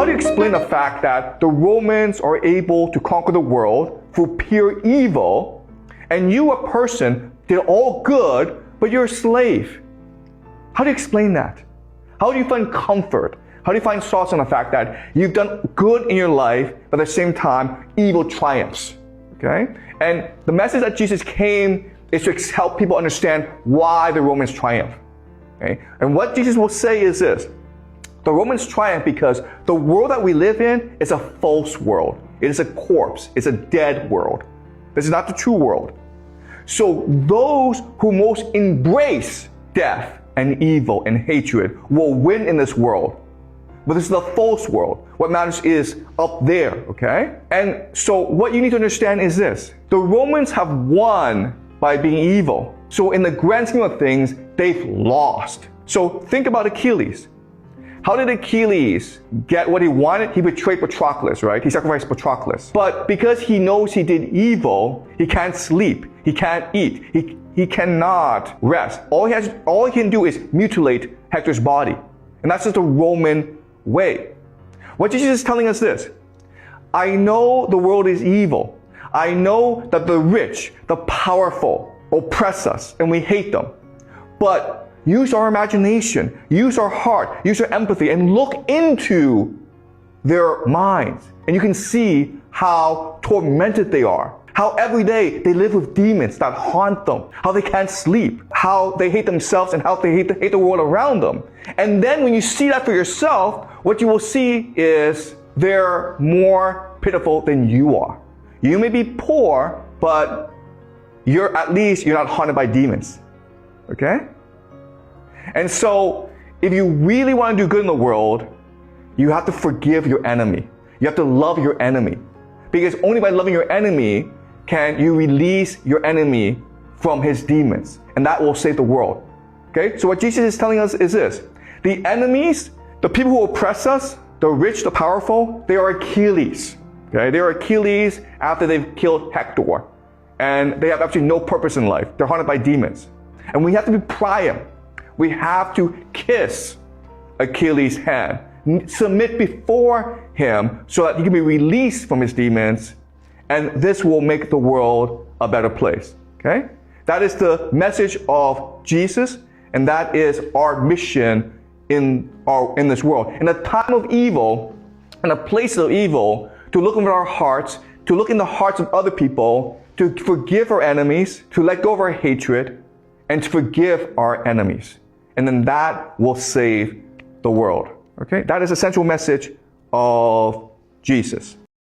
how do you explain the fact that the Romans are able to conquer the world through pure evil, and you, a person, did all good, but you're a slave? How do you explain that? How do you find comfort? How do you find solace in the fact that you've done good in your life, but at the same time, evil triumphs? Okay? And the message that Jesus came is to help people understand why the Romans triumph. Okay? And what Jesus will say is this: the Romans triumph because the world that we live in is a false world. It is a corpse. It's a dead world. This is not the true world. So those who most embrace death and evil and hatred will win in this world. But this is the false world. What matters is up there, okay? And so what you need to understand is this: the Romans have won by being evil. So in the grand scheme of things, they've lost. So think about Achilles. How did Achilles get what he wanted? He betrayed Patroclus, right? He sacrificed Patroclus. But because he knows he did evil, he can't sleep. He can't eat. He cannot rest. All he can do is mutilate Hector's body. And that's just the Roman way. What Jesus is telling us this: I know the world is evil. I know that the rich, the powerful, oppress us and we hate them. But use our imagination, use our heart, use our empathy, and look into their minds. And you can see how tormented they are. How every day they live with demons that haunt them. How they can't sleep. How they hate themselves and how they hate the world around them. And then when you see that for yourself, what you will see is they're more pitiful than you are. You may be poor, but at least you're not haunted by demons. Okay? And so, if you really want to do good in the world, you have to forgive your enemy. You have to love your enemy. Because only by loving your enemy can you release your enemy from his demons. And that will save the world. Okay? So what Jesus is telling us is this: the enemies, the people who oppress us, the rich, the powerful, they are Achilles. Okay? They are Achilles after they've killed Hector. And they have absolutely no purpose in life. They're haunted by demons. And we have to be priam. We have to kiss Achilles' hand, submit before him so that he can be released from his demons, and this will make the world a better place. Okay? That is the message of Jesus, and that is our mission in this world. In a time of evil, in a place of evil, to look into our hearts, to look in the hearts of other people, to forgive our enemies, to let go of our hatred, and to forgive our enemies. And then that will save the world. Okay? That is the central message of Jesus.